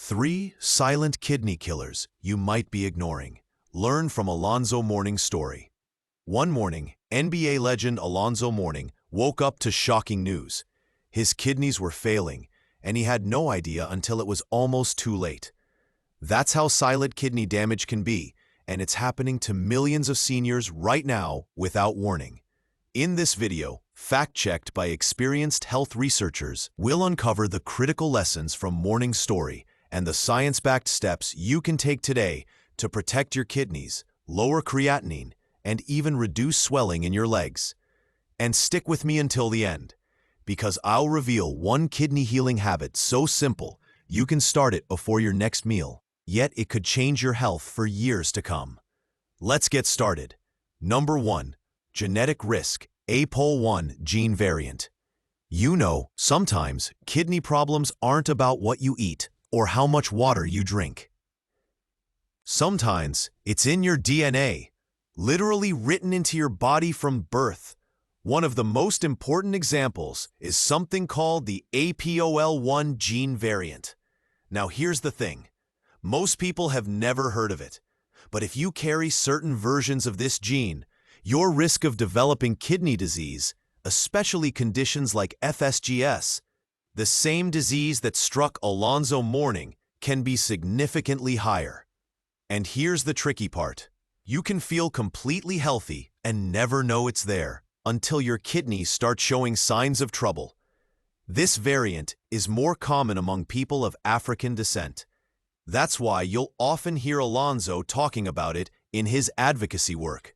3 silent kidney killers you might be ignoring. Learn from Alonzo Mourning's story. One morning, NBA legend Alonzo Mourning woke up to shocking news. His kidneys were failing, and he had no idea until it was almost too late. That's how silent kidney damage can be, and it's happening to millions of seniors right now without warning. In this video, fact-checked by experienced health researchers, we'll uncover the critical lessons from Mourning's story and the science-backed steps you can take today to protect your kidneys, lower creatinine, and even reduce swelling in your legs. And stick with me until the end, because I'll reveal one kidney healing habit so simple you can start it before your next meal, yet it could change your health for years to come. Let's get started. Number 1. Genetic risk, APOL1 gene variant. You know, sometimes kidney problems aren't about what you eat or how much water you drink. Sometimes it's in your DNA, literally written into your body from birth. One of the most important examples is something called the APOL1 gene variant. Now here's the thing. Most people have never heard of it, but if you carry certain versions of this gene, your risk of developing kidney disease, especially conditions like FSGS, the same disease that struck Alonzo Mourning, can be significantly higher. And here's the tricky part. You can feel completely healthy and never know it's there until your kidneys start showing signs of trouble. This variant is more common among people of African descent. That's why you'll often hear Alonzo talking about it in his advocacy work,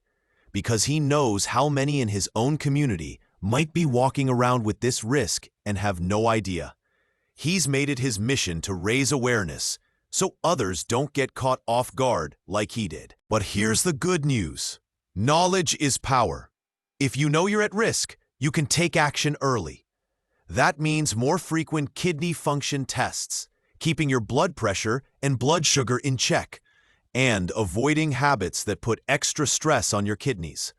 because he knows how many in his own community might be walking around with this risk and have no idea. He's made it his mission to raise awareness so others don't get caught off guard like he did. But here's the good news. Knowledge is power. If you know you're at risk, you can take action early. That means more frequent kidney function tests, keeping your blood pressure and blood sugar in check, and avoiding habits that put extra stress on your kidneys.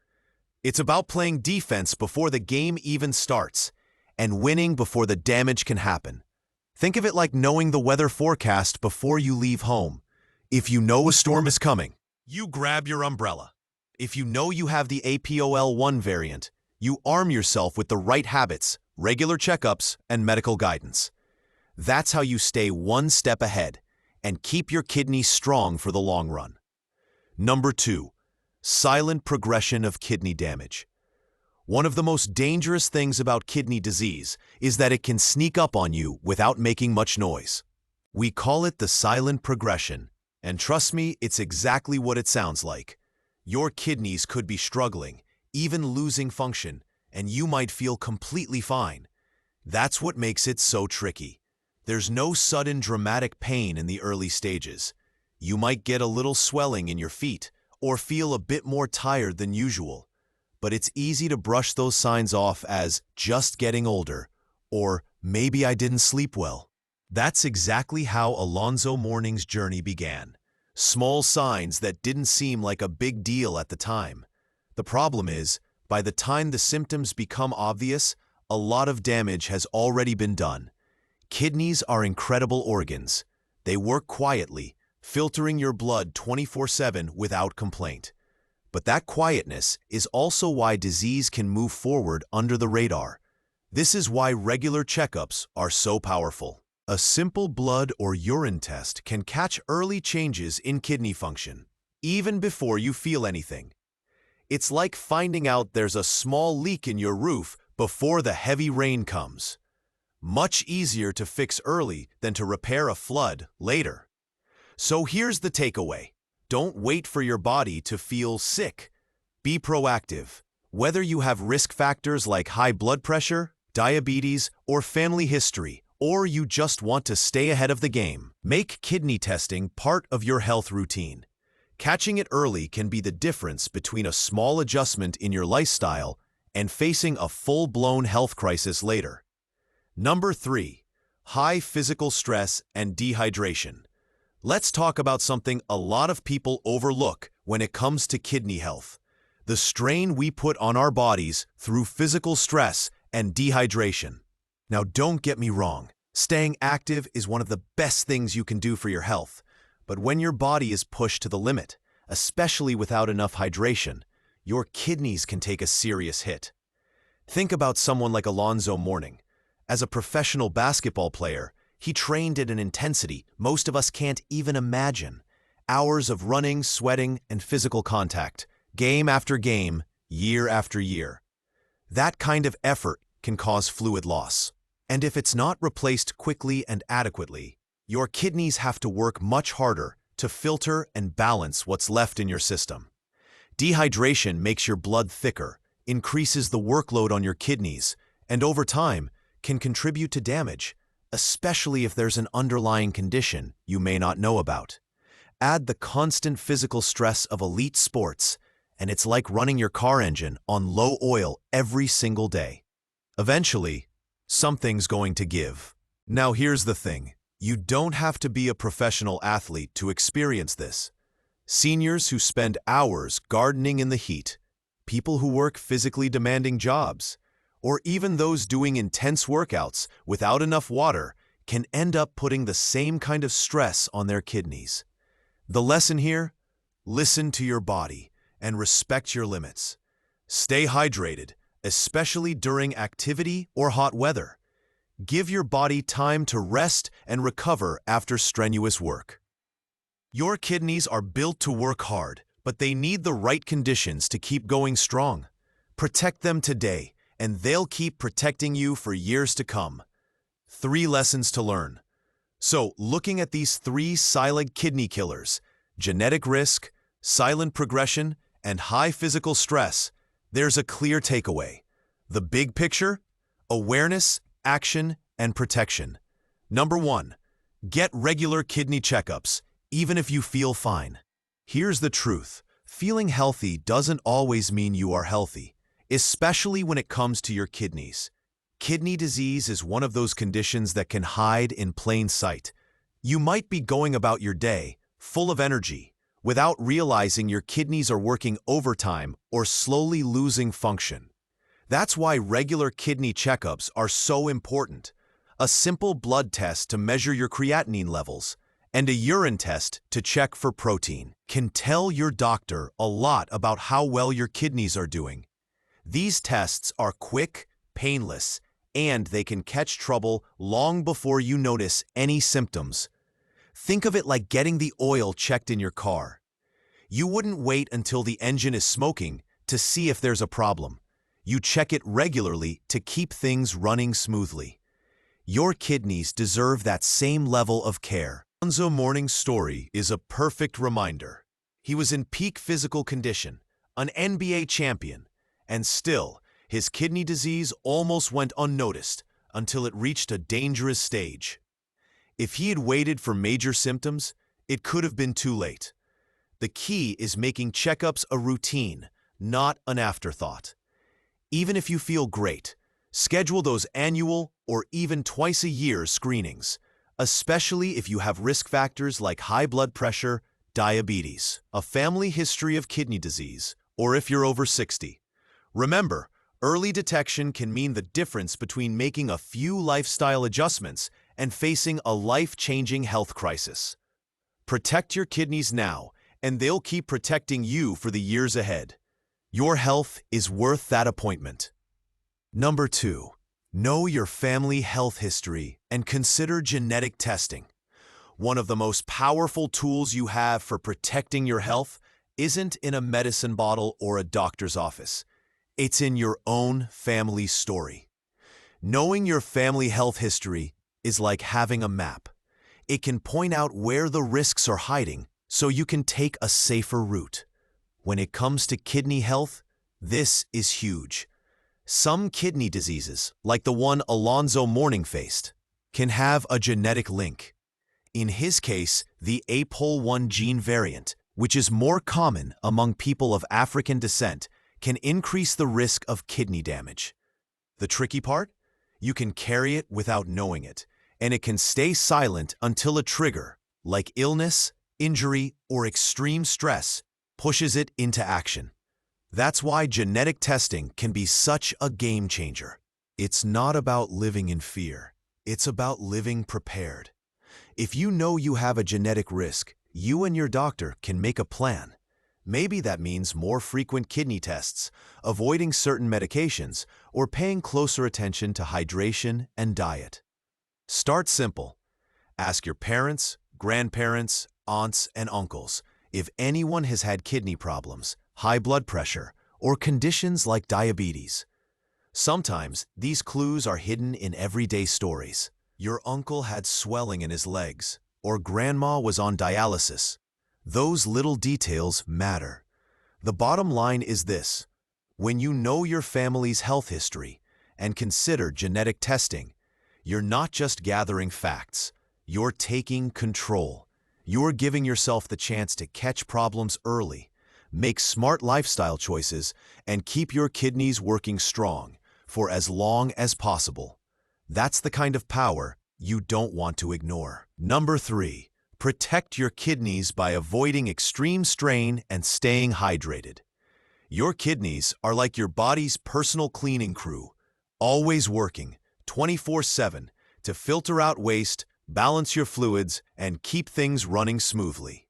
It's about playing defense before the game even starts, and winning before the damage can happen. Think of it like knowing the weather forecast before you leave home. If you know a storm is coming, you grab your umbrella. If you know you have the APOL1 variant, you arm yourself with the right habits, regular checkups, and medical guidance. That's how you stay one step ahead and keep your kidneys strong for the long run. Number 2. Silent progression of kidney damage. One of the most dangerous things about kidney disease is that it can sneak up on you without making much noise. We call it the silent progression, and trust me, it's exactly what it sounds like. Your kidneys could be struggling, even losing function, and you might feel completely fine. That's what makes it so tricky. There's no sudden dramatic pain in the early stages. You might get a little swelling in your feet or feel a bit more tired than usual, but it's easy to brush those signs off as just getting older or maybe I didn't sleep well. That's exactly how Alonzo Mourning's journey began. Small signs that didn't seem like a big deal at the time. The problem is, by the time the symptoms become obvious, a lot of damage has already been done. Kidneys are incredible organs. They work quietly, filtering your blood 24/7 without complaint. But that quietness is also why disease can move forward under the radar. This is why regular checkups are so powerful. A simple blood or urine test can catch early changes in kidney function, even before you feel anything. It's like finding out there's a small leak in your roof before the heavy rain comes. Much easier to fix early than to repair a flood later. So here's the takeaway. Don't wait for your body to feel sick. Be proactive. Whether you have risk factors like high blood pressure, diabetes, or family history, or you just want to stay ahead of the game, make kidney testing part of your health routine. Catching it early can be the difference between a small adjustment in your lifestyle and facing a full-blown health crisis later. Number 3. High physical stress and dehydration. Let's talk about something a lot of people overlook when it comes to kidney health: the strain we put on our bodies through physical stress and dehydration. Now, don't get me wrong. Staying active is one of the best things you can do for your health, but when your body is pushed to the limit, especially without enough hydration, your kidneys can take a serious hit. Think about someone like Alonzo Mourning. As a professional basketball player, he trained at an intensity most of us can't even imagine. Hours of running, sweating, and physical contact, game after game, year after year. That kind of effort can cause fluid loss. And if it's not replaced quickly and adequately, your kidneys have to work much harder to filter and balance what's left in your system. Dehydration makes your blood thicker, increases the workload on your kidneys, and over time can contribute to damage, especially if there's an underlying condition you may not know about. Add the constant physical stress of elite sports, and it's like running your car engine on low oil every single day. Eventually, something's going to give. Now here's the thing. You don't have to be a professional athlete to experience this. Seniors who spend hours gardening in the heat, people who work physically demanding jobs, or even those doing intense workouts without enough water can end up putting the same kind of stress on their kidneys. The lesson here? Listen to your body and respect your limits. Stay hydrated, especially during activity or hot weather. Give your body time to rest and recover after strenuous work. Your kidneys are built to work hard, but they need the right conditions to keep going strong. Protect them today, and they'll keep protecting you for years to come. 3 lessons to learn. So, looking at these 3 silent kidney killers, genetic risk, silent progression, and high physical stress, there's a clear takeaway. The big picture? Awareness, action, and protection. Number 1, get regular kidney checkups, even if you feel fine. Here's the truth. Feeling healthy doesn't always mean you are healthy, especially when it comes to your kidneys. Kidney disease is one of those conditions that can hide in plain sight. You might be going about your day, full of energy, without realizing your kidneys are working overtime or slowly losing function. That's why regular kidney checkups are so important. A simple blood test to measure your creatinine levels and a urine test to check for protein can tell your doctor a lot about how well your kidneys are doing. These tests are quick, painless, and they can catch trouble long before you notice any symptoms. Think of it like getting the oil checked in your car. You wouldn't wait until the engine is smoking to see if there's a problem. You check it regularly to keep things running smoothly. Your kidneys deserve that same level of care. Alonzo Mourning's story is a perfect reminder. He was in peak physical condition, an NBA champion, and still, his kidney disease almost went unnoticed until it reached a dangerous stage. If he had waited for major symptoms, it could have been too late. The key is making checkups a routine, not an afterthought. Even if you feel great, schedule those annual or even twice-a-year screenings, especially if you have risk factors like high blood pressure, diabetes, a family history of kidney disease, or if you're over 60. Remember, early detection can mean the difference between making a few lifestyle adjustments and facing a life-changing health crisis. Protect your kidneys now, and they'll keep protecting you for the years ahead. Your health is worth that appointment. Number 2, know your family health history and consider genetic testing. One of the most powerful tools you have for protecting your health isn't in a medicine bottle or a doctor's office. It's in your own family story. Knowing your family health history is like having a map. It can point out where the risks are hiding so you can take a safer route. When it comes to kidney health, this is huge. Some kidney diseases, like the one Alonzo Mourning faced, can have a genetic link. In his case, the APOL1 gene variant, which is more common among people of African descent, can increase the risk of kidney damage. The tricky part? You can carry it without knowing it, and it can stay silent until a trigger, like illness, injury, or extreme stress, pushes it into action. That's why genetic testing can be such a game changer. It's not about living in fear. It's about living prepared. If you know you have a genetic risk, you and your doctor can make a plan. Maybe that means more frequent kidney tests, avoiding certain medications, or paying closer attention to hydration and diet. Start simple. Ask your parents, grandparents, aunts, and uncles if anyone has had kidney problems, high blood pressure, or conditions like diabetes. Sometimes these clues are hidden in everyday stories. Your uncle had swelling in his legs, or grandma was on dialysis. Those little details matter. The bottom line is this: when you know your family's health history and consider genetic testing, you're not just gathering facts, you're taking control. You're giving yourself the chance to catch problems early, make smart lifestyle choices, and keep your kidneys working strong for as long as possible. That's the kind of power you don't want to ignore. Number 3. Protect your kidneys by avoiding extreme strain and staying hydrated. Your kidneys are like your body's personal cleaning crew, always working 24/7 to filter out waste, balance your fluids, and keep things running smoothly.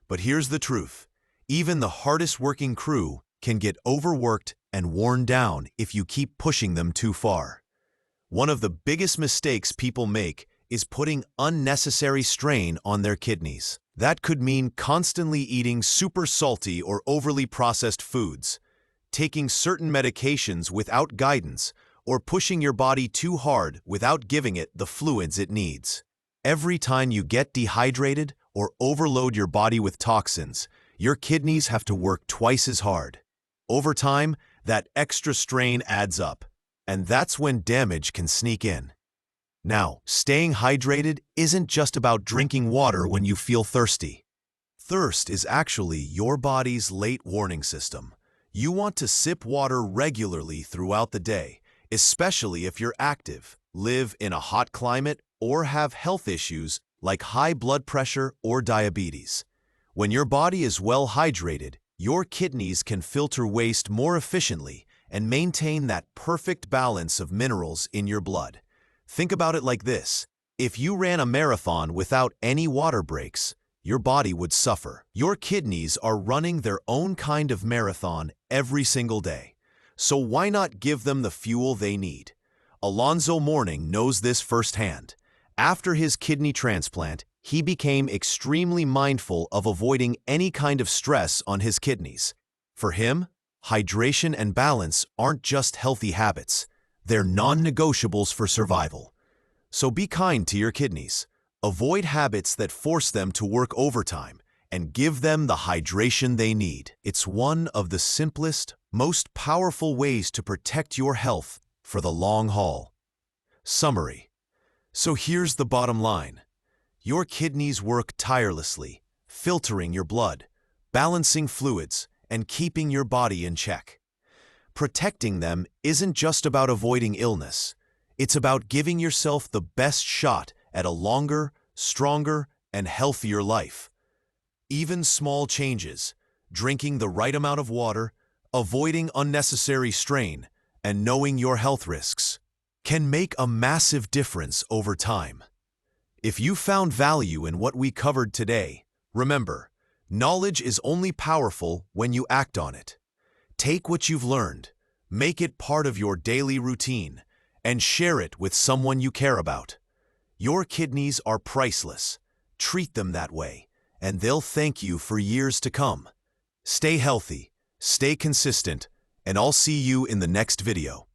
But here's the truth: even the hardest working crew can get overworked and worn down if you keep pushing them too far. One of the biggest mistakes people make is putting unnecessary strain on their kidneys. That could mean constantly eating super salty or overly processed foods, taking certain medications without guidance, or pushing your body too hard without giving it the fluids it needs. Every time you get dehydrated or overload your body with toxins, your kidneys have to work twice as hard. Over time, that extra strain adds up, and that's when damage can sneak in. Now, staying hydrated isn't just about drinking water when you feel thirsty. Thirst is actually your body's late warning system. You want to sip water regularly throughout the day, especially if you're active, live in a hot climate, or have health issues like high blood pressure or diabetes. When your body is well hydrated, your kidneys can filter waste more efficiently and maintain that perfect balance of minerals in your blood. Think about it like this: if you ran a marathon without any water breaks, your body would suffer. Your kidneys are running their own kind of marathon every single day. So why not give them the fuel they need? Alonzo Mourning knows this firsthand. After his kidney transplant, he became extremely mindful of avoiding any kind of stress on his kidneys. For him, hydration and balance aren't just healthy habits. They're non-negotiables for survival. So be kind to your kidneys. Avoid habits that force them to work overtime and give them the hydration they need. It's one of the simplest, most powerful ways to protect your health for the long haul. Summary. So here's the bottom line. Your kidneys work tirelessly, filtering your blood, balancing fluids, and keeping your body in check. Protecting them isn't just about avoiding illness. It's about giving yourself the best shot at a longer, stronger, and healthier life. Even small changes, drinking the right amount of water, avoiding unnecessary strain, and knowing your health risks, can make a massive difference over time. If you found value in what we covered today, remember, knowledge is only powerful when you act on it. Take what you've learned, make it part of your daily routine, and share it with someone you care about. Your kidneys are priceless. Treat them that way, and they'll thank you for years to come. Stay healthy, stay consistent, and I'll see you in the next video.